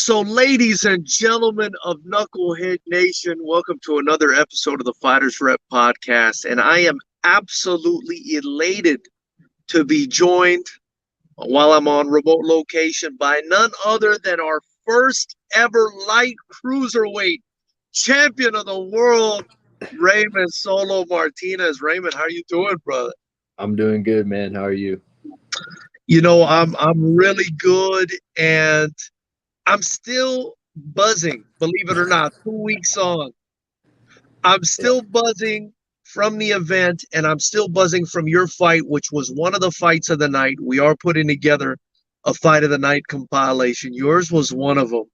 So, ladies and gentlemen of Knucklehead Nation, welcome to another episode of the FightersRep podcast. And I am absolutely elated to be joined while I'm on remote location by none other than our first ever light cruiserweight champion of the world, Raymond Solo Martinez. Raymond, how are you doing, brother? I'm doing good, man. How are you? You know, I'm really good, and I'm still buzzing, believe it or not, 2 weeks on. I'm still buzzing from the event, and I'm still buzzing from your fight, which was one of the fights of the night. We are putting together a fight of the night compilation. Yours was one of them.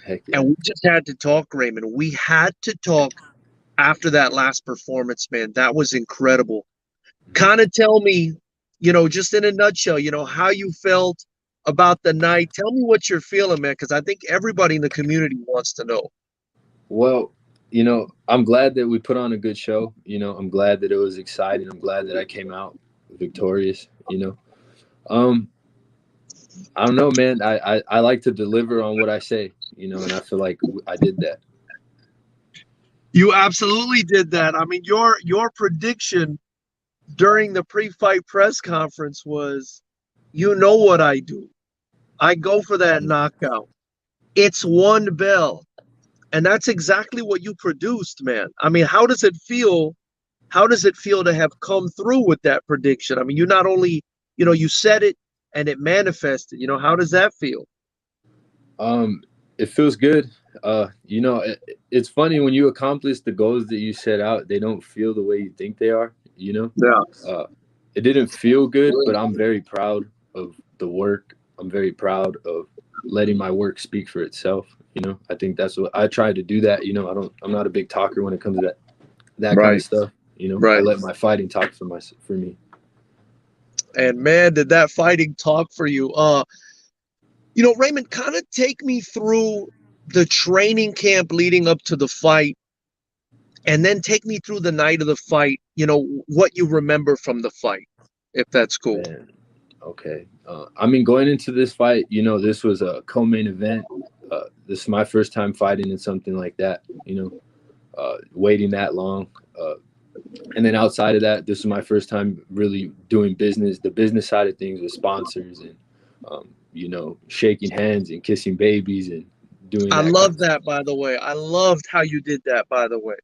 Heck yeah. And we just had to talk, Raymond. We had to talk after that last performance, man. That was incredible. Kind of tell me, just in a nutshell, how you felt about the night. Tell me what you're feeling, man, because I think everybody in the community wants to know. Well, I'm glad that we put on a good show. I'm glad that it was exciting. I'm glad that I came out victorious, I don't know, man. I like to deliver on what I say, and I feel like I did that. You absolutely did that. I mean, your prediction during the pre-fight press conference was, what I do. I go for that knockout. It's one bell. And that's exactly what you produced, man. I mean, how does it feel? How does it feel to have come through with that prediction? I mean, you not only, you said it and it manifested. How does that feel? It feels good. It's funny when you accomplish the goals that you set out, they don't feel the way you think they are, Yeah. It didn't feel good, but I'm very proud of the work. I'm very proud of letting my work speak for itself. I think that's what I try to do that. I'm not a big talker when it comes to that kind of stuff. Right. I let my fighting talk for me. And man, did that fighting talk for you. Raymond, kind of take me through the training camp leading up to the fight, and then take me through the night of the fight, what you remember from the fight, if that's cool. Man. Okay. Going into this fight, this was a co-main event. This is my first time fighting in something like that, waiting that long. And then outside of that, this is my first time really doing business, the business side of things with sponsors and, shaking hands and kissing babies and doing that. I love that, by the way. I loved how you did that, by the way.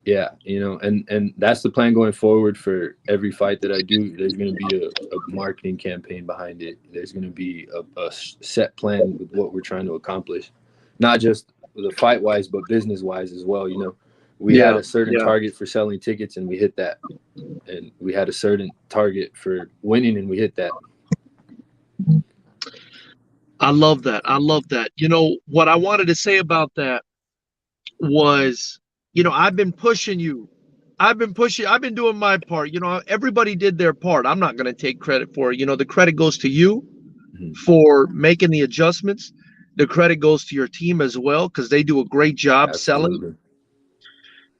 Yeah, and that's the plan going forward for every fight that I do. There's going to be a marketing campaign behind it. There's going to be a set plan with what we're trying to accomplish, not just the fight-wise, but business-wise as well. We had a certain target for selling tickets, and we hit that. And we had a certain target for winning, and we hit that. I love that. I love that. What I wanted to say about that was, I've been pushing you. I've been doing my part. Everybody did their part. I'm not going to take credit for it. The credit goes to you for making the adjustments. The credit goes to your team as well, because they do a great job selling.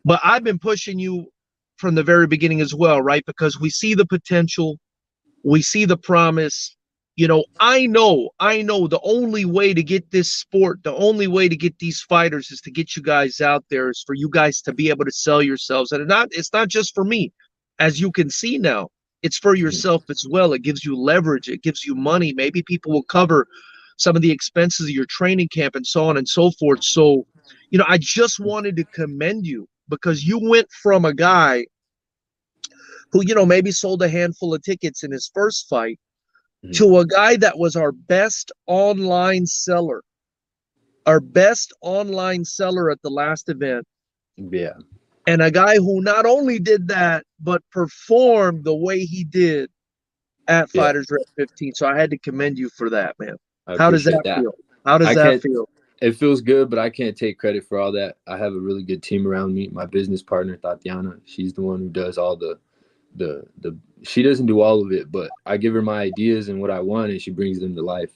But I've been pushing you from the very beginning as well, right? Because we see the potential. We see the promise. I know the only way to get this sport, the only way to get these fighters is to get you guys out there, is for you guys to be able to sell yourselves. And it's not just for me, as you can see now. It's for yourself as well. It gives you leverage. It gives you money. Maybe people will cover some of the expenses of your training camp and so on and so forth. So, I just wanted to commend you, because you went from a guy who, maybe sold a handful of tickets in his first fight to a guy that was our best online seller at the last event. Yeah. And a guy who not only did that, but performed the way he did at FightersRep 15. So I had to commend you for that, man. How does that feel? How does that feel? It feels good, but I can't take credit for all that. I have a really good team around me. My business partner, Tatiana, she's the one who does all the she doesn't do all of it, but I give her my ideas and what I want, and she brings them to life,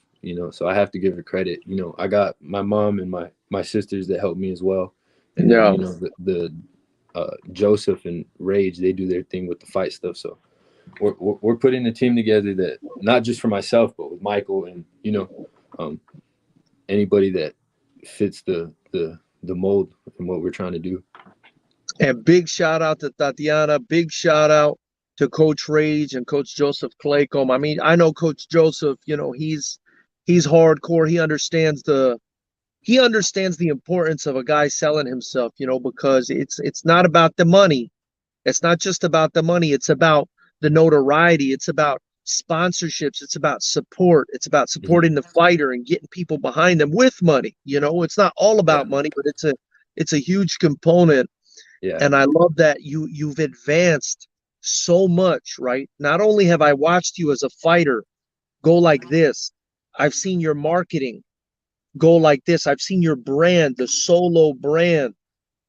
so I have to give her credit. I got my mom and my sisters that help me as well. And then, Joseph and Rage, they do their thing with the fight stuff. So we're putting a team together that, not just for myself, but with Michael and, anybody that fits the mold and what we're trying to do. And big shout out to Tatiana. Big shout out to Coach Rage and Coach Joseph Claycomb. I mean, I know Coach Joseph, you know, he's hardcore. He understands the importance of a guy selling himself, you know, because it's not about the money. It's not just about the money. It's about the notoriety. It's about sponsorships. It's about support. It's about supporting the fighter and getting people behind them with money. You know, it's not all Yeah. about money, but it's a huge component. Yeah. And I love that you've advanced so much, right? Not only have I watched you as a fighter go like this, I've seen your marketing go like this. I've seen your brand, the Solo brand,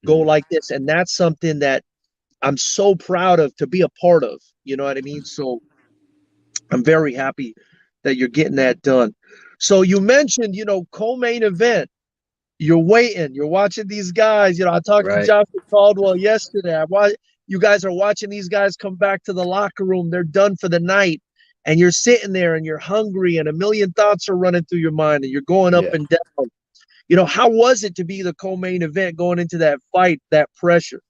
go like this. And that's something that I'm so proud of to be a part of. You know what I mean? So I'm very happy that you're getting that done. So you mentioned, you know, co-main event. You're waiting. You're watching these guys. You know, I talked to Right. Joshua Caldwell yesterday. You guys are watching these guys come back to the locker room. They're done for the night. And you're sitting there and you're hungry and a million thoughts are running through your mind and you're going up Yeah. and down. You know, how was it to be the co-main event going into that fight, that pressure?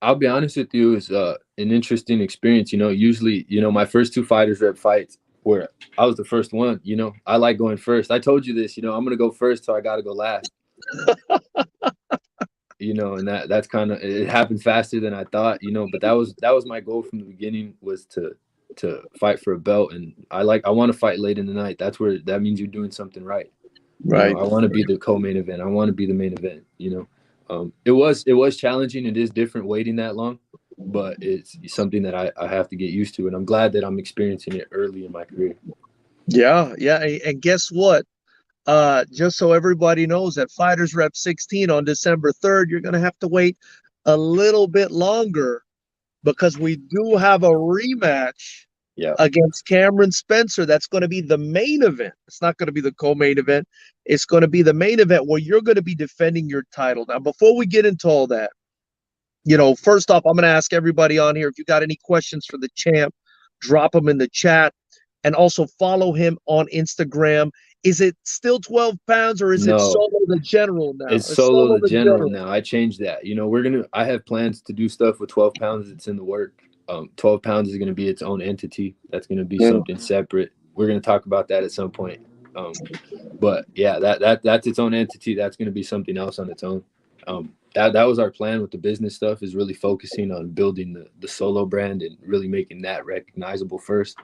I'll be honest with you, it was an interesting experience. You know, usually, you know, my first two FightersRep fights where I was the first one, you know, I like going first. I told you this, you know, I'm going to go first, so I got to go last. You know, and that's kind of, it happened faster than I thought, you know, but that was my goal from the beginning, was to fight for a belt. And I want to fight late in the night. That means you're doing something right. Right. You know, I want to be the co-main event. I want to be the main event, you know. It was challenging. It is different waiting that long, but it's something that I have to get used to. And I'm glad that I'm experiencing it early in my career. Yeah. Yeah. And guess what? Just so everybody knows, at FightersRep 16 on December 3rd, you're going to have to wait a little bit longer because we do have a rematch against Cameron Spencer. That's going to be the main event. It's not going to be the co-main event. It's going to be the main event where you're going to be defending your title. Now, before we get into all that, you know, first off, I'm going to ask everybody on here, if you got any questions for the champ, drop them in the chat, and also follow him on Instagram. Is it still 12 pounds or is it Solo the General now? It's Solo the General now. I changed that. You know, I have plans to do stuff with 12 pounds. It's in the work. 12 pounds is going to be its own entity. That's going to be something separate. We're going to talk about that at some point. But yeah, that's its own entity. That's going to be something else on its own. That was our plan with the business stuff, is really focusing on building the Solo brand and really making that recognizable first.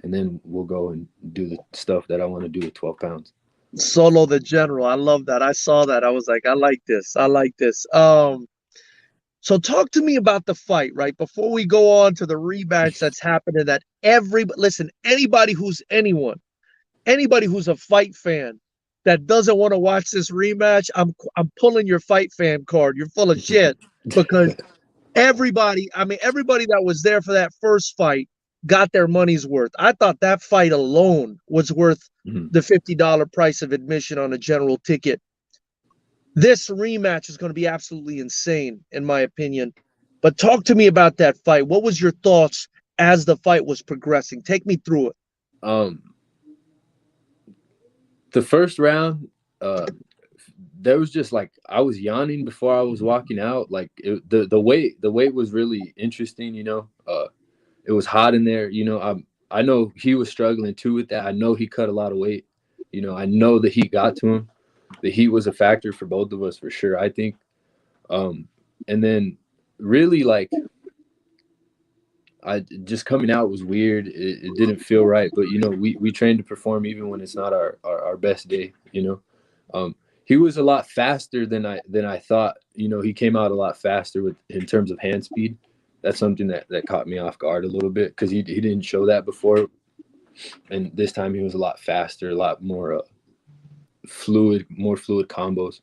And then we'll go and do the stuff that I want to do with 12 pounds. Solo the General. I love that. I saw that. I was like, I like this. I like this. So talk to me about the fight, right? Before we go on to the rematch that's happening, that listen, anybody who's a fight fan that doesn't want to watch this rematch, I'm pulling your fight fan card. You're full of shit, because everybody that was there for that first fight got their money's worth. I thought that fight alone was worth the $50 price of admission on a general ticket. This rematch is going to be absolutely insane, in my opinion. But talk to me about that fight. What was your thoughts as the fight was progressing? Take me through it. The first round, there was just like, I was yawning before I was walking out. Like the weight was really interesting. You know, it was hot in there. You know, I know he was struggling too with that. I know he cut a lot of weight. You know, I know the heat got to him. The heat was a factor for both of us, for sure, I think. And then really, like, I just coming out was weird. It didn't feel right. But, you know, we train to perform even when it's not our best day, you know. He was a lot faster than I thought. You know, he came out a lot faster in terms of hand speed. That's something that caught me off guard a little bit, because he didn't show that before. And this time he was a lot faster, a lot more fluid combos.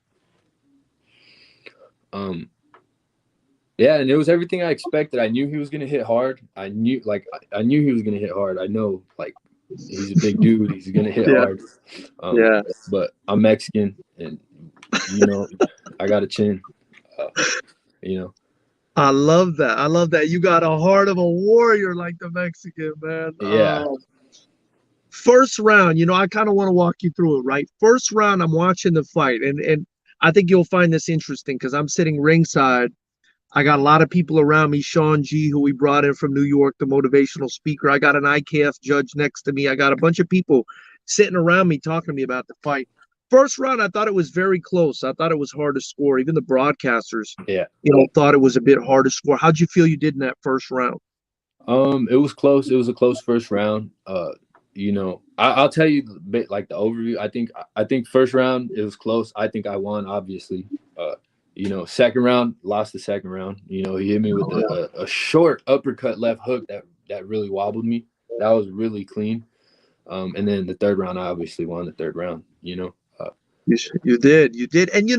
Yeah, and it was everything I expected. I knew he was gonna hit hard. I knew he was gonna hit hard. I know, like, he's a big dude. He's gonna hit hard. But I'm Mexican, and you know, I got a chin. You know. I love that. I love that. You got a heart of a warrior, like the Mexican, man. Yeah. First round, you know, I kind of want to walk you through it, right? First round, I'm watching the fight, and I think you'll find this interesting because I'm sitting ringside. I got a lot of people around me. Sean G, who we brought in from New York, the motivational speaker. I got an IKF judge next to me. I got a bunch of people sitting around me talking to me about the fight. First round, I thought it was very close. I thought it was hard to score. Even the broadcasters, thought it was a bit hard to score. How'd you feel you did in that first round? It was close. It was a close first round. I'll tell you like the overview. I think first round it was close. I think I won, obviously. Second round, lost the second round. He hit me with a short uppercut left hook that really wobbled me. That was really clean. And then the third round, I obviously won the third round. You did. And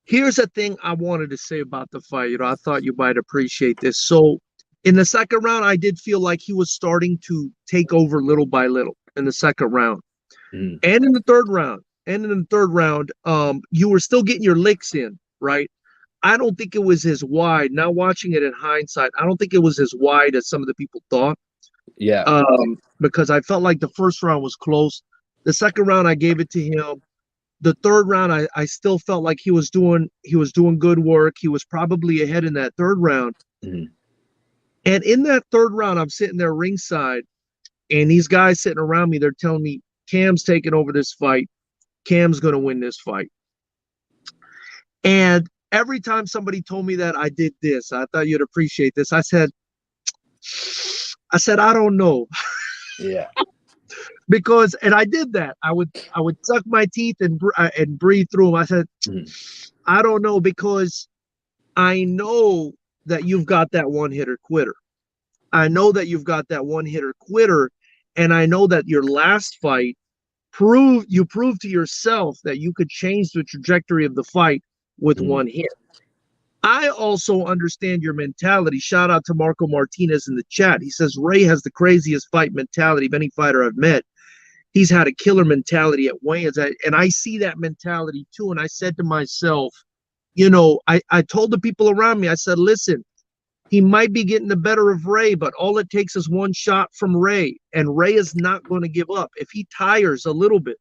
here's the thing I wanted to say about the fight. I thought you might appreciate this. So in the second round, I did feel like he was starting to take over little by little in the second round. And in the third round. You were still getting your licks in, right? I don't think it was as wide. Now watching it in hindsight, I don't think it was as wide as some of the people thought. Yeah. Because I felt like the first round was close. The second round, I gave it to him. The third round, I still felt like he was doing good work. He was probably ahead in that third round. And in that third round, I'm sitting there ringside, and these guys sitting around me, they're telling me, Cam's taking over this fight. Cam's going to win this fight. And every time somebody told me that, I did this. I thought you'd appreciate this. I said, I don't know. Yeah. Because, and I did that. I would suck my teeth and breathe through them. I said, I don't know, because I know that you've got that one-hitter quitter. I know that you've got that one-hitter quitter, and I know that your last fight proved to yourself that you could change the trajectory of the fight with one hit. I also understand your mentality. Shout out to Marco Martinez in the chat. He says, Ray has the craziest fight mentality of any fighter I've met. He's had a killer mentality at weigh-ins, and I see that mentality too. And I said to myself, I told the people around me, I said, listen, he might be getting the better of Ray, but all it takes is one shot from Ray, and Ray is not going to give up. If he tires a little bit,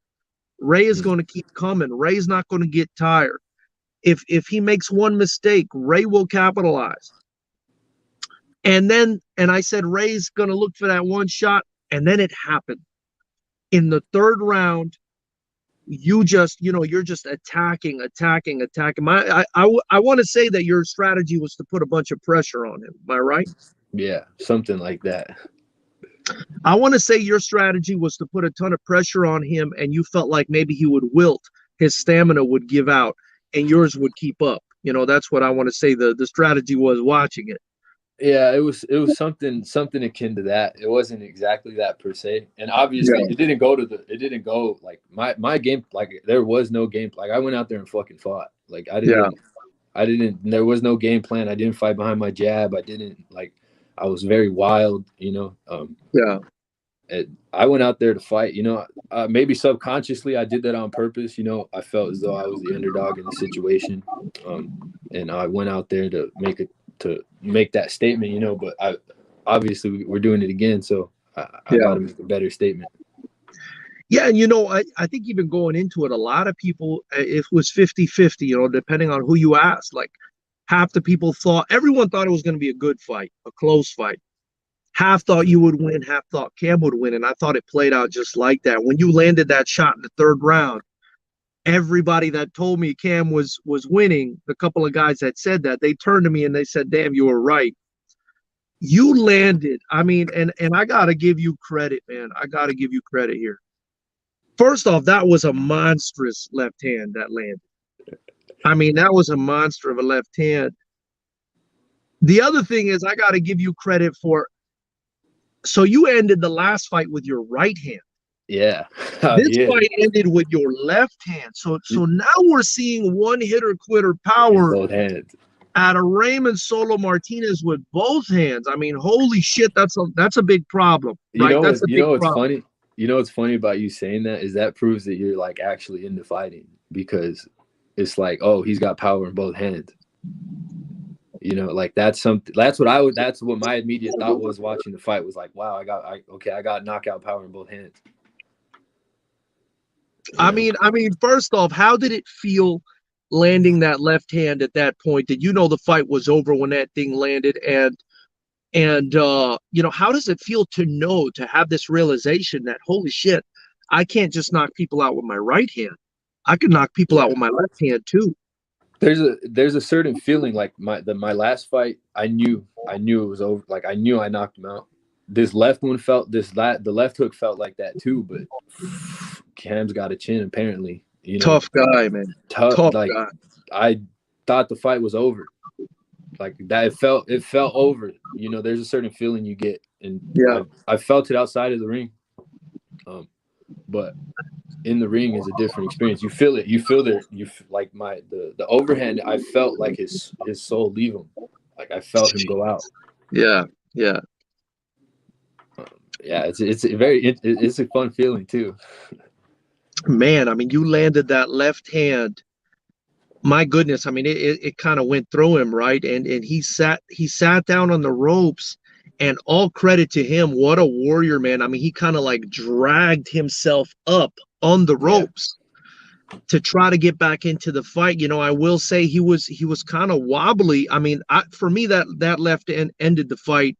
Ray is going to keep coming. Ray's not going to get tired. If he makes one mistake, Ray will capitalize. And I said, Ray's going to look for that one shot, and then it happened. In the third round, you're just attacking. I want to say that your strategy was to put a bunch of pressure on him. Am I right? Yeah, something like that. I want to say your strategy was to put a ton of pressure on him, and you felt like maybe he would wilt, his stamina would give out, and yours would keep up. That's what I want to say the strategy was watching it. Yeah, it was something akin to that. It wasn't exactly that per se, and obviously it didn't go like my game. Like there was no game. Like I went out there and fucking fought. Like I didn't. There was no game plan. I didn't fight behind my jab. I was very wild. I went out there to fight. Maybe subconsciously I did that on purpose. I felt as though I was the underdog in the situation, and I went out there to make that statement, but obviously we're doing it again, so I got to make a better statement. Yeah, and I think even going into it, a lot of people, it was 50-50, depending on who you asked. Like half the people everyone thought it was going to be a good fight, a close fight. Half thought you would win, half thought Cam would win, and I thought it played out just like that. When you landed that shot in the third round, everybody that told me Cam was winning, the couple of guys that said that, they turned to me and they said, damn, you were right. You landed. I mean, and I got to give you credit, man. I got to give you credit here. First off, that was a monstrous left hand that landed. I mean, that was a monster of a left hand. The other thing is I got to give you credit for, so you ended the last fight with your right hand. Yeah. This fight ended with your left hand. So now we're seeing one hitter quitter power both hands out of Raymond Solo Martinez with both hands. I mean, holy shit, that's a big problem. Right? That's a big problem. Funny? What's funny about you saying that is that proves that you're like actually into fighting, because it's like, oh, he's got power in both hands. Like that's something. That's what my immediate thought was watching the fight, was like, wow, I got knockout power in both hands. I mean, first off, how did it feel landing that left hand at that point? Did you know the fight was over when that thing landed? And you know, how does it feel to know, to have this realization that, holy shit, I can't just knock people out with my right hand. I can knock people out with my left hand too. There's a certain feeling like my last fight, I knew it was over. Like I knew I knocked him out. This left one felt the left hook felt like that too, but Cam's got a chin apparently. You know, Tough guy, man. tough. Tough Like guy. I thought the fight was over. Like that, it felt over. You know, there's a certain feeling you get, and Yeah. I felt it outside of the ring, but in the ring is a different experience. You feel it. You feel there. Like the overhand. I felt like his soul leave him. Like I felt him go out. Yeah. Yeah. Yeah, it's a fun feeling too. Man, I mean, you landed that left hand. My goodness, I mean, it kind of went through him, right? And he sat down on the ropes, and all credit to him. What a warrior, man. I mean, he kind of like dragged himself up on the ropes to try to get back into the fight. You know, I will say he was kind of wobbly. I mean, for me, that left end ended the fight.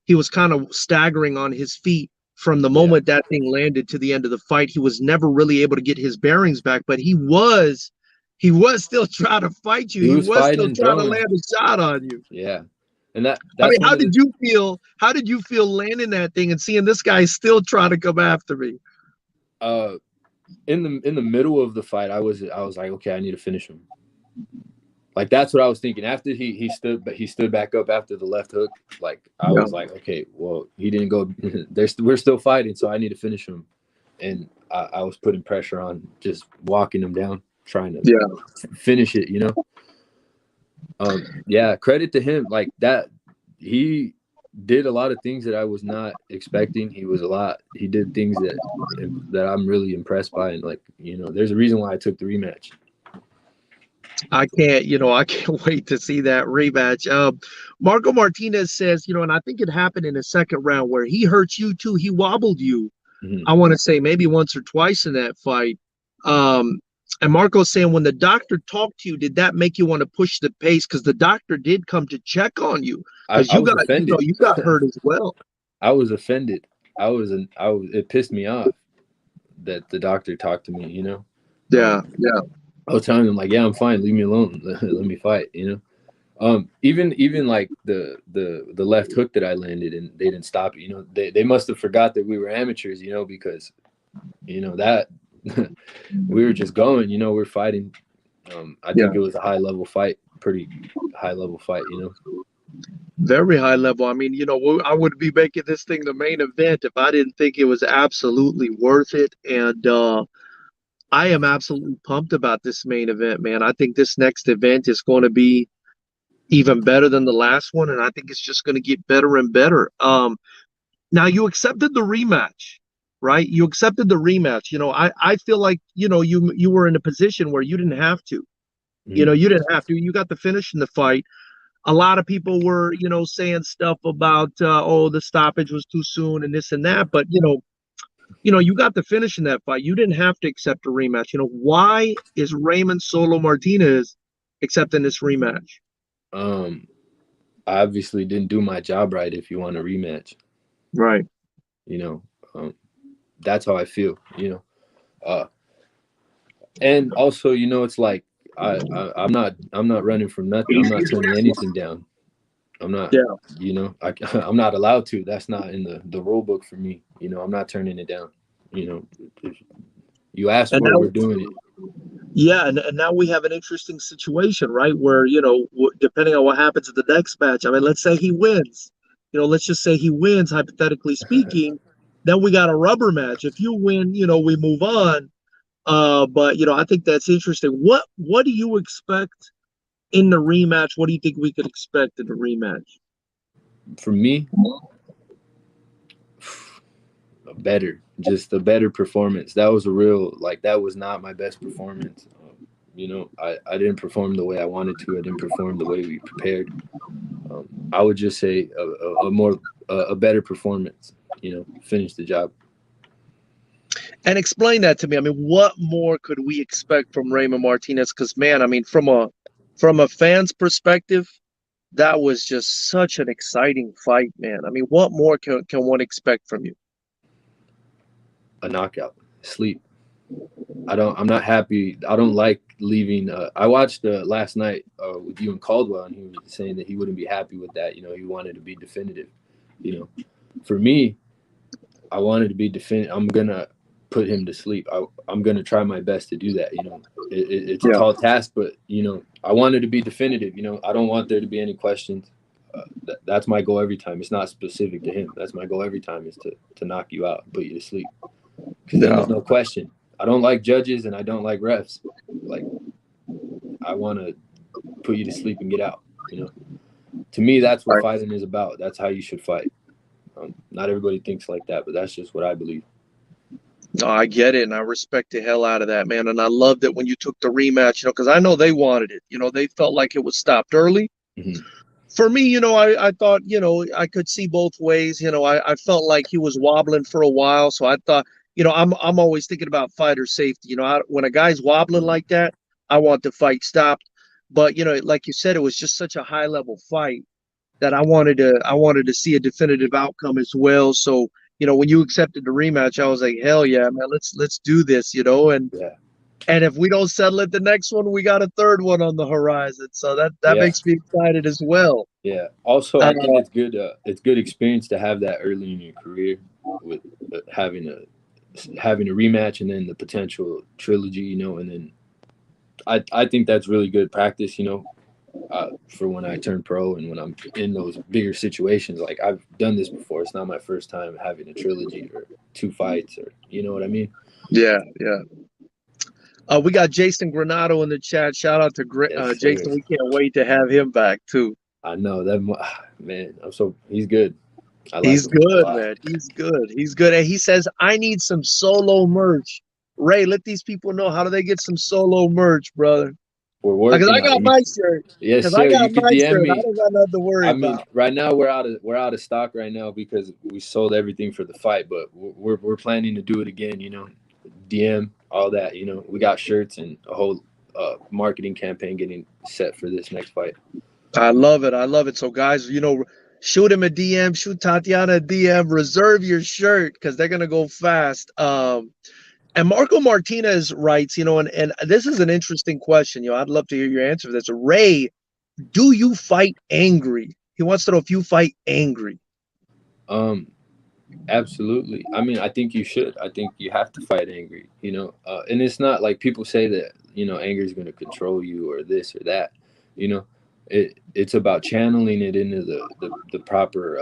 He was kind of staggering on his feet from the moment that thing landed to the end of the fight. He was never really able to get his bearings back, but he was still trying to fight you. He was still trying to land a shot on you. Yeah. And that's I mean, how did you feel? How did you feel landing that thing and seeing this guy still trying to come after me? In the middle of the fight, I was like, okay, I need to finish him. Like that's what I was thinking. After he stood back up after the left hook. Like I was like, okay, well, he didn't go. We're still fighting, so I need to finish him. And I was putting pressure on, just walking him down, trying to finish it. You know. Yeah, credit to him. Like that, he did a lot of things that I was not expecting. He did things that I'm really impressed by, and like, you know, there's a reason why I took the rematch. I can't wait to see that rematch. Marco Martinez says, you know, and I think it happened in the second round where he hurt you too. He wobbled you. Mm-hmm. I want to say maybe once or twice in that fight. And Marco's saying, when the doctor talked to you, did that make you want to push the pace? Because the doctor did come to check on you. Because you got offended. You know, you got hurt as well. I was offended. It pissed me off that the doctor talked to me, you know? Yeah. I was telling him, like, yeah, I'm fine. Leave me alone. Let me fight, you know? Even like the left hook that I landed and they didn't stop it, you know? They must have forgot that we were amateurs, you know, because, you know, that we were just going, you know, we're fighting. I think it was a high-level fight, pretty high-level fight, you know? Very high level. I mean, you know, I would be making this thing the main event if I didn't think it was absolutely worth it. And I am absolutely pumped about this main event, man. I think this next event is going to be even better than the last one, and I think it's just going to get better and better. Now, you accepted the rematch, right? You accepted the rematch. You know, I feel like, you know, you were in a position where you didn't have to. Mm-hmm. You know, you didn't have to. You got the finish in the fight. A lot of people were, you know, saying stuff about, oh, the stoppage was too soon and this and that. But, you know, you got the finish in that fight. You didn't have to accept a rematch. You know, why is Raymond Solo Martinez accepting this rematch? I obviously didn't do my job right if you want a rematch. Right. You know, that's how I feel, you know. And also, you know, it's like I'm not running from nothing. I'm not turning anything down. I'm not, you know, I'm not allowed to. That's not in the rule book for me. You know, I'm not turning it down. You know, if you ask for it, we're doing it. Yeah, and now we have an interesting situation, right? Where, you know, depending on what happens in the next match, I mean, let's say he wins. You know, let's just say he wins, hypothetically speaking. Then we got a rubber match. If you win, you know, we move on. But, you know, I think that's interesting. What do you expect in the rematch? What do you think we could expect in the rematch? For me, just a better performance. That was that was not my best performance. You know, I didn't perform the way I wanted to. I didn't perform the way we prepared. I would just say a better performance, you know, finish the job. And explain that to me. I mean, what more could we expect from Raymond Martinez? Because man, I mean, from a fan's perspective, that was just such an exciting fight, man. I mean, what more can one expect from you? A knockout, sleep. I'm not happy. I don't like leaving. I watched last night with you and Caldwell, and he was saying that he wouldn't be happy with that. He wanted to be definitive. For me, I wanted to be definitive. I'm gonna put him to sleep. I'm gonna try my best to do that. It's a Yeah. tall task, but I wanted to be definitive. I don't want there to be any questions. That's my goal every time. It's not specific to him. That's my goal every time, is to knock you out and put you to sleep. Because then there's no question. I don't like judges and I don't like refs. Like, I want to put you to sleep and get out. To me, that's what fighting is about. That's how you should fight. Not everybody thinks like that, but that's just what I believe. No, I get it, and I respect the hell out of that, man. And I loved it when you took the rematch, because I know they wanted it. They felt like it was stopped early. Mm-hmm. For me, I thought, I could see both ways. I felt like he was wobbling for a while, so I thought, I'm always thinking about fighter safety. When a guy's wobbling like that, I want the fight stopped. But like you said, it was just such a high level fight that I wanted to see a definitive outcome as well. So when you accepted the rematch, I was like, hell yeah, man, let's do this. And Yeah. and if we don't settle it the next one, we got a third one on the horizon. So that makes me excited as well. Yeah. Also, I think it's good. It's good experience to have that early in your career, with having a rematch and then the potential trilogy. And then I think that's really good practice. For when I turn pro and when I'm in those bigger situations. Like, I've done this before. It's not my first time having a trilogy or 2 fights, or you know what I mean? Yeah, yeah. We got Jason Granado in the chat. Shout out to Yes, Jason. We can't wait to have him back too. I know that, man. He's good. I like He's him a good, lot. man. He's good. He's good. And he says, I need some solo merch. Ray, let these people know, how do they get some solo merch, brother? We're Because working I on got it. my shirt. Yes, Because I sir. got You could my DM shirt. I me. don't got nothing to worry I mean, about. right now we're out of stock right now because we sold everything for the fight, but we're planning to do it again. DM all that. We got shirts and a whole marketing campaign getting set for this next fight. I love it. I love it. So, guys, shoot him a DM, shoot Tatiana a DM, reserve your shirt because they're going to go fast. And Marco Martinez writes, and this is an interesting question. I'd love to hear your answer for this. Ray, do you fight angry? He wants to know if you fight angry. Absolutely. I mean, I think you should. I think you have to fight angry, and it's not like people say that, anger is going to control you or this or that, it's about channeling it into the proper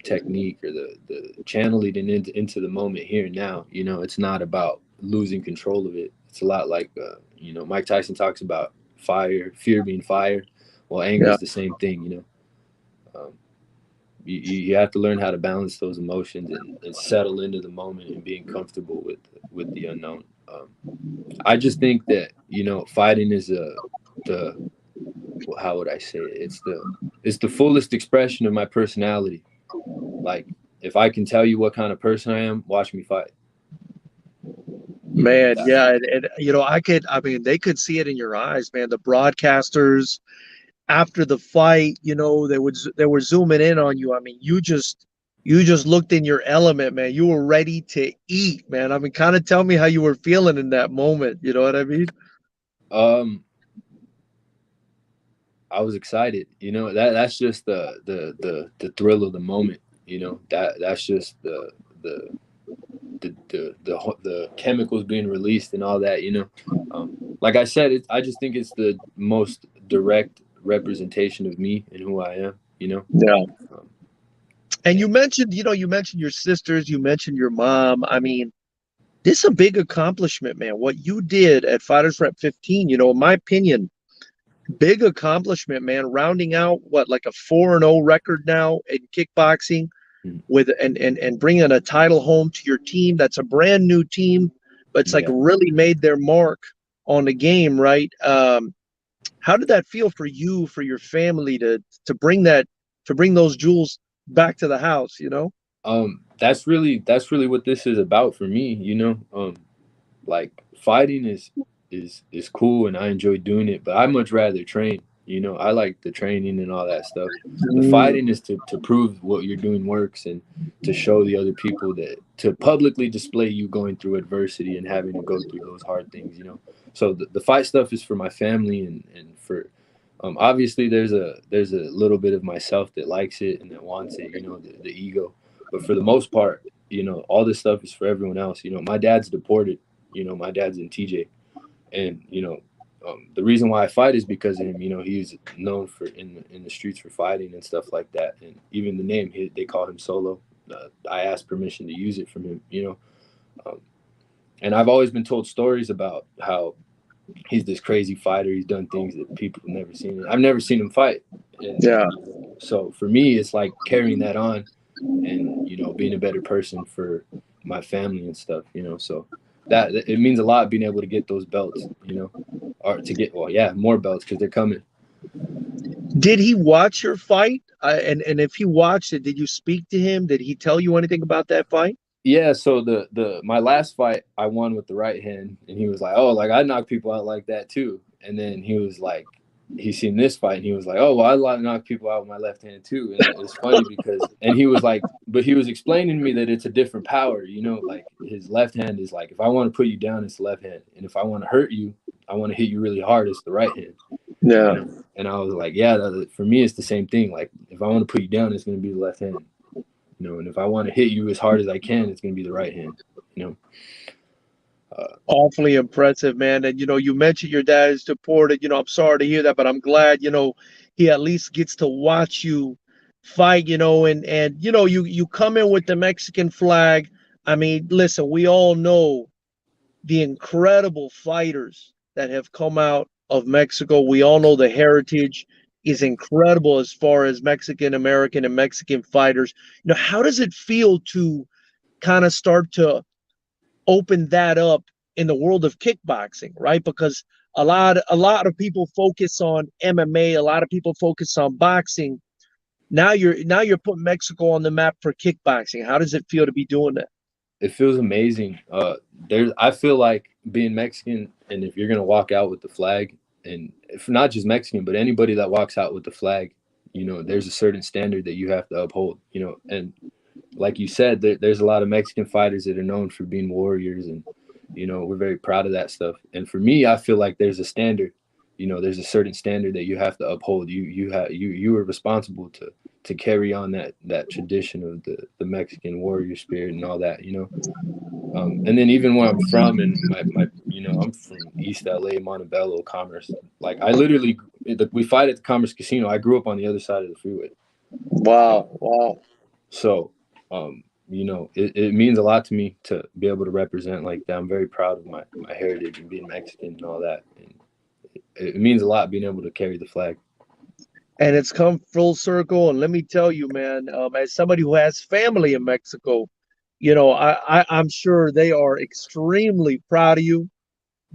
technique, or the channeling it into the moment here and now. It's not about losing control of it. It's a lot like, Mike Tyson talks about fear being fire. Well, anger is the same thing. Um, you have to learn how to balance those emotions and settle into the moment and being comfortable with the unknown. I just think that fighting is the how would I say it? It's the fullest expression of my personality. Like, if I can tell you what kind of person I am, watch me fight. Man, yeah, and they could see it in your eyes, man. The broadcasters after the fight, they were zooming in on you. I mean, you just looked in your element, man. You were ready to eat, man. I mean, kind of tell me how you were feeling in that moment. You know what I mean? I was excited. That's just the thrill of the moment. That's just the chemicals being released and all that. Like I said, I just think it's the most direct representation of me and who I am. Yeah. And you mentioned your sisters, you mentioned your mom. I mean, this is a big accomplishment, man. What you did at Fighters Rep 15, in my opinion, big accomplishment, man. Rounding out like a 4-0 record now in kickboxing, with and bringing a title home to your team. That's a brand new team, but it's like really made their mark on the game, right? How did that feel for you, for your family, to bring those jewels back to the house? that's really what this is about for me, you know. Like fighting is cool and I enjoy doing it, but I much rather train. You know, I like the training and all that stuff. The Mm, fighting is to prove what you're doing works and to show the other people, that to publicly display you going through adversity and having to go through those hard things, you know. So the fight stuff is for my family and for obviously there's a little bit of myself that likes it and that wants it, you know, the ego. But for the most part, you know, all this stuff is for everyone else. You know, my dad's deported, you know, my dad's in TJ, and you know, the reason why I fight is because of him. You know, he's known for in the streets for fighting and stuff like that. And even the name, they call him Solo. I asked permission to use it from him. You know, and I've always been told stories about how he's this crazy fighter. He's done things that people have never seen. I've never seen him fight, and yeah. so for me, it's like carrying that on, and you know, being a better person for my family and stuff. You know, so that it means a lot being able to get those belts. You know, or to get, well, yeah, more belts because they're coming. Did he watch your fight? And if he watched it, did you speak to him? Did he tell you anything about that fight? Yeah, so the my last fight I won with the right hand, and he was like, "Oh, like I knock people out like that too." And then he was like, he seen this fight, and he was like, "Oh, well, I knock people out with my left hand too." And it was funny because, and he was like, but he was explaining to me that it's a different power, you know, like his left hand is like, if I want to put you down, it's the left hand, and if I want to hurt you, I want to hit you really hard, it's the right hand, you Yeah. know. And I was like, yeah, for me, it's the same thing. Like if I want to put you down, it's going to be the left hand. You know, and if I want to hit you as hard as I can, it's going to be the right hand. You know, Awfully impressive, man. And you mentioned your dad is deported. I'm sorry to hear that, but I'm glad, he at least gets to watch you fight, and you come in with the Mexican flag. I mean, listen, we all know the incredible fighters that have come out of Mexico. We all know the heritage is incredible as far as Mexican American and Mexican fighters. How does it feel to kind of start to open that up in the world of kickboxing, right? Because a lot of people focus on MMA, a lot of people focus on boxing. Now you're putting Mexico on the map for kickboxing. How does it feel to be doing that? it feels amazing. I feel like being Mexican, and if you're going to walk out with the flag, and if not just Mexican, but anybody that walks out with the flag, you know, there's a certain standard that you have to uphold. You know, and like you said, there's a lot of Mexican fighters that are known for being warriors, and you know, we're very proud of that stuff. And for me, I feel like there's a standard. You know, there's a certain standard that you have to uphold. You are responsible to carry on that tradition of the Mexican warrior spirit and all that. You know, and then even where I'm from, and my you know, I'm from East LA, Montebello, Commerce. Like I literally, we fight at the Commerce Casino. I grew up on the other side of the freeway. Wow, wow. So, you know, it means a lot to me to be able to represent like that. I'm very proud of my heritage and being Mexican and all that. And it means a lot being able to carry the flag. And it's come full circle. And let me tell you, man, as somebody who has family in Mexico, I'm sure they are extremely proud of you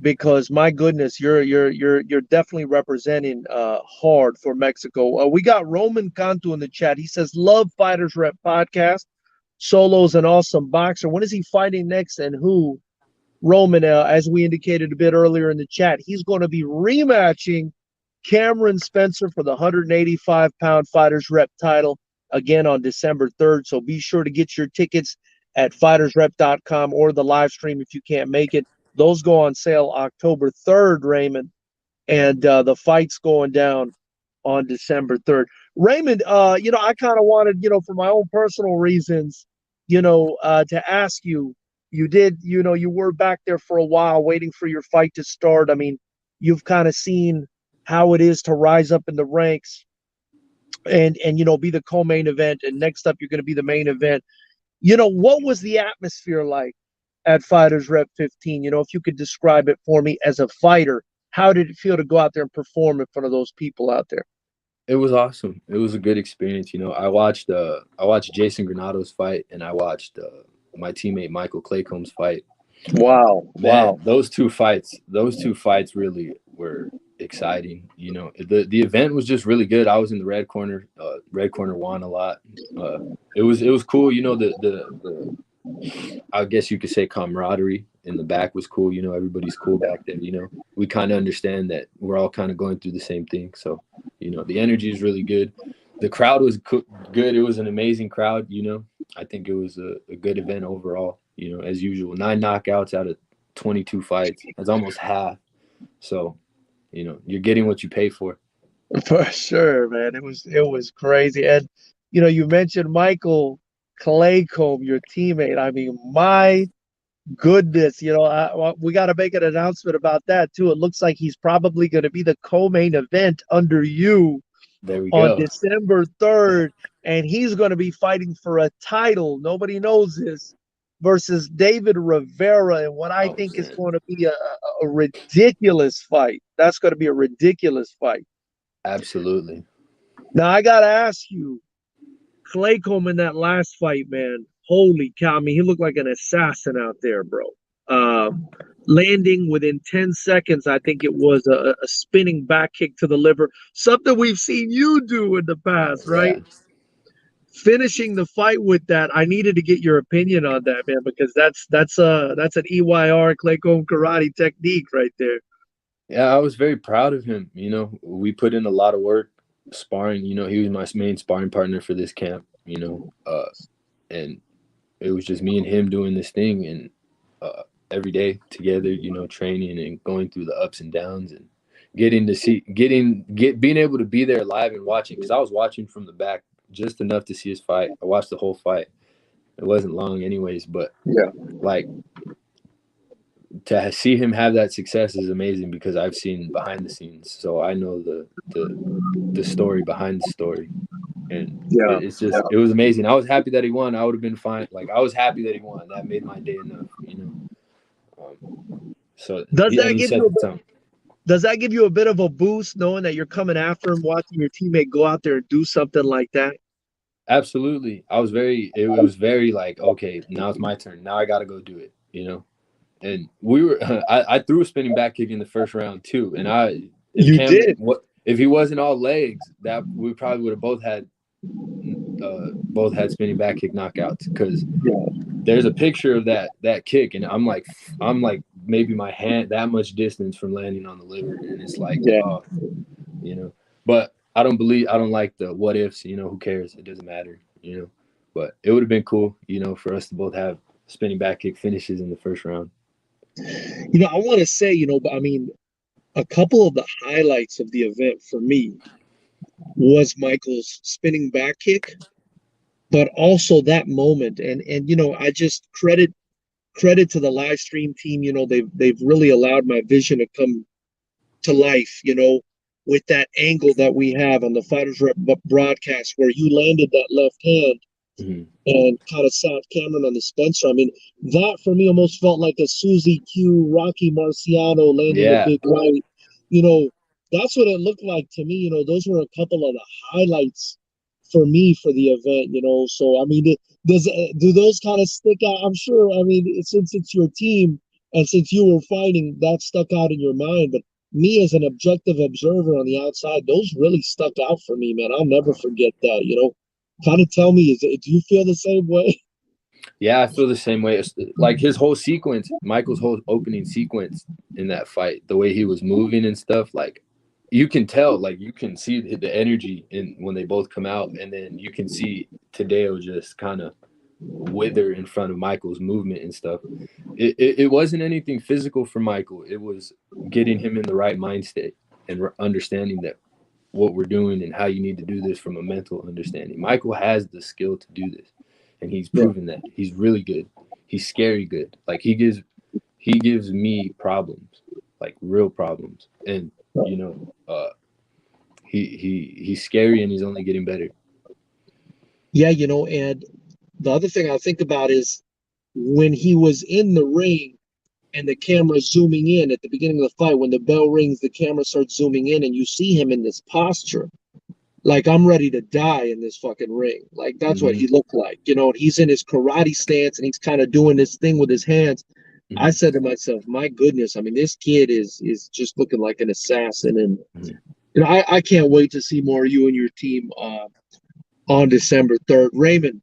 because my goodness, you're definitely representing hard for Mexico. We got Roman Cantu in the chat. He says, "Love Fighters Rep podcast. Solo's an awesome boxer. When is he fighting next and who?" Roman, as we indicated a bit earlier in the chat, he's going to be rematching Cameron Spencer for the 185-pound Fighters Rep title again on December 3rd. So be sure to get your tickets at FightersRep.com or the live stream if you can't make it. Those go on sale October 3rd, Raymond, and the fight's going down on December 3rd. Raymond, I kind of wanted, for my own personal reasons, to ask you, you were back there for a while waiting for your fight to start. I mean, you've kind of seen how it is to rise up in the ranks and be the co-main event, and next up you're going to be the main event. What was the atmosphere like at Fighters Rep 15? If you could describe it for me as a fighter, how did it feel to go out there and perform in front of those people out there? It was awesome. It was a good experience. You know, I watched Jason Granado's fight, and I watched my teammate Michael Claycomb's fight. Wow, Man, wow. those two fights really were exciting. You know, the event was just really good. I was in the red corner. Red corner won a lot. It was cool. You know, the I guess you could say camaraderie in the back was cool. You know, everybody's cool back there. You know, we kind of understand that we're all kind of going through the same thing. So, you know, the energy is really good. The crowd was good. It was an amazing crowd. You know, I think it was a good event overall. You know, as usual, 9 knockouts out of 22 fights. That's almost half. So, you know, you're getting what you pay for. For sure, man. It was crazy. And you know, you mentioned Michael Claycomb, your teammate. I mean, my goodness, you know, we got to make an announcement about that too. It looks like he's probably going to be the co-main event under you There we on go. December 3rd, and he's going to be fighting for a title. Nobody knows this, versus David Rivera, and what I Oh, think is man. going to be a ridiculous fight. That's going to be a ridiculous fight. Absolutely. Now I gotta ask you, Claycomb in that last fight, man. Holy cow! I mean, he looked like an assassin out there, bro. Landing within 10 seconds, I think it was a spinning back kick to the liver, something we've seen you do in the past, right? Yeah. Finishing the fight with that, I needed to get your opinion on that, man, because that's an EYR Claycomb karate technique right there. Yeah, I was very proud of him. You know, we put in a lot of work sparring. You know, he was my main sparring partner for this camp, you know, and it was just me and him doing this thing and every day together, you know, training and going through the ups and downs and being able to be there live and watching, because I was watching from the back just enough to see his fight. I watched the whole fight. It wasn't long anyways, but Yeah. like to see him have that success is amazing because I've seen behind the scenes, so I know the story behind the story, and Yeah. it's just it was amazing. I was happy that he won. I would have been fine. Like I was happy that he won. That made my day enough, you know. So Does that he give set you the tone. Does that give you a bit of a boost knowing that you're coming after him, watching your teammate go out there and do something like that? Absolutely, it was very like, okay, now it's my turn. Now I got to go do it, you know. And we were I threw a spinning back kick in the first round too, and You did. if he wasn't all legs, that we probably would have both had spinning back kick knockouts, because Yeah. there's a picture of that kick, and I'm like maybe my hand that much distance from landing on the liver, and it's like, Yeah. oh, you know. But I don't like the what ifs, you know. Who cares? It doesn't matter, you know. But it would have been cool, you know, for us to both have spinning back kick finishes in the first round. You know, I want to say, you know, I mean, a couple of the highlights of the event for me was Michael's spinning back kick, but also that moment. And you know, I just credit to the live stream team. You know, they've really allowed my vision to come to life, you know, with that angle that we have on the FightersRep broadcast where you landed that left hand Mm-hmm. and kind of sat Cameron on the Spencer. I mean, that for me almost felt like a Susie Q, Rocky Marciano landing a Yeah, big right. You know, that's what it looked like to me. You know, those were a couple of the highlights for me for the event. You know, so I mean, do those kind of stick out? I'm sure. I mean, since it's your team and since you were fighting, that stuck out in your mind. But me as an objective observer on the outside, those really stuck out for me, man. I'll never forget that. You know, kind of tell me, do you feel the same way? yeah, I feel the same way. It's like his whole sequence, Michael's whole opening sequence in that fight, the way he was moving and stuff, like you can tell, like you can see the energy in when they both come out, and then you can see Tadeo just kind of wither in front of Michael's movement and stuff. It wasn't anything physical for Michael. It was getting him in the right mind state and understanding that what we're doing and how you need to do this from a mental understanding. Michael has the skill to do this, and he's Yeah. proven that. He's really good. He's scary good. Like he gives me problems, like real problems. And you know, he's scary and he's only getting better. Yeah, you know, and the other thing I think about is when he was in the ring and the camera's zooming in at the beginning of the fight, when the bell rings, the camera starts zooming in and you see him in this posture. Like, I'm ready to die in this fucking ring. Like, that's what Mm-hmm. he looked like. You know, he's in his karate stance and he's kind of doing this thing with his hands. I said to myself, my goodness, I mean, this kid is just looking like an assassin. And, you know, I can't wait to see more of you and your team on December 3rd. Raymond,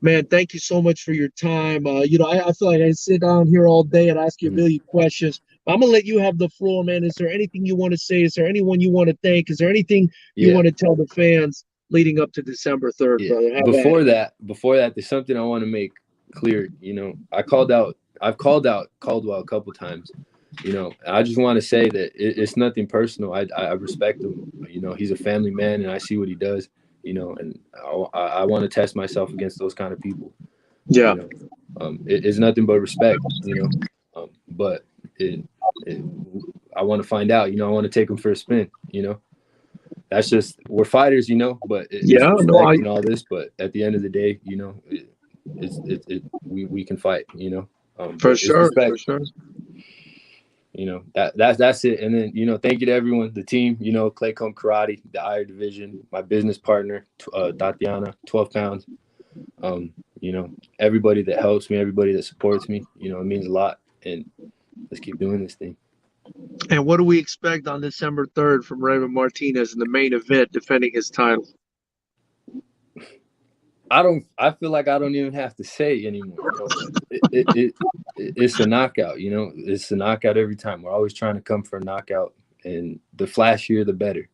man, thank you so much for your time. You know, I feel like I sit down here all day and ask you a million questions. I'm going to let you have the floor, man. Is there anything you want to say? Is there anyone you want to thank? Is there anything you want to tell the fans leading up to December 3rd, brother? Before that, there's something I want to make clear. You know, I've called out Caldwell a couple times. You know, I just want to say that it's nothing personal. I respect him. You know, he's a family man, and I see what he does. You know, and I want to test myself against those kind of people. Yeah. You know? It's nothing but respect. You know, but I want to find out. You know, I want to take him for a spin. You know, that's just, we're fighters. You know, but it's respect and all this. But at the end of the day, you know, we can fight. You know, for sure. You know, that's it. And then, you know, thank you to everyone, the team, you know, Claycomb Karate, the IR division, my business partner, Tatiana, 12 pounds. You know, everybody that helps me, everybody that supports me, you know, it means a lot. And let's keep doing this thing. And what do we expect on December 3rd from Raymond Martinez in the main event defending his title? I feel like I don't even have to say anymore. You know? It's a knockout, you know, it's a knockout every time. We're always trying to come for a knockout, and the flashier, the better.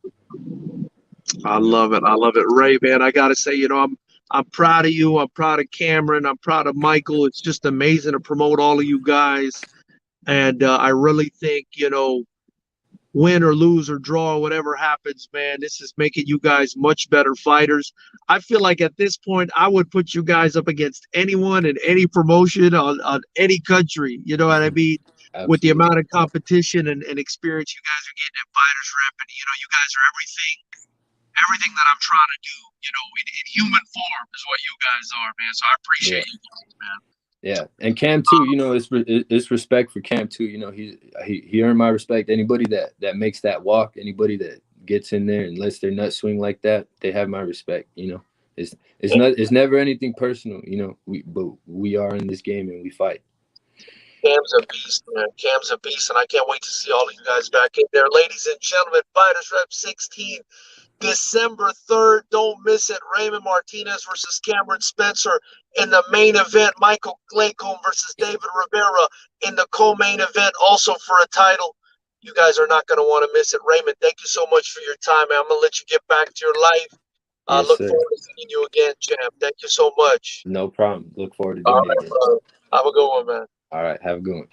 I love it. I love it. Ray, man, I got to say, you know, I'm proud of you. I'm proud of Cameron. I'm proud of Michael. It's just amazing to promote all of you guys. And I really think, you know, win or lose or draw, whatever happens, man, this is making you guys much better fighters. I feel like at this point, I would put you guys up against anyone in any promotion on any country. You know what I mean? Absolutely. With the amount of competition and experience you guys are getting at FightersRep, and you know, you guys are everything that I'm trying to do, you know, in human form is what you guys are, man. So I appreciate you guys, man. Yeah, and Cam too. You know, it's respect for Cam too. You know, he earned my respect. Anybody that makes that walk, anybody that gets in there and lets their nuts swing like that, they have my respect. You know, it's never anything personal. You know, we are in this game and we fight. Cam's a beast, man. Cam's a beast, and I can't wait to see all of you guys back in there. Ladies and gentlemen, FightersRep 16, December 3rd. Don't miss it. Raymond Martinez versus Cameron Spencer in the main event. Michael Claycomb versus David Rivera in the co-main event, also for a title. You guys are not going to want to miss it. Raymond, thank you so much for your time, man. I'm going to let you get back to your life. Yes, look sir. forward to seeing you again, champ. Thank you so much. No problem. Look forward to doing it again. Have a good one, man. All right. Have a good one.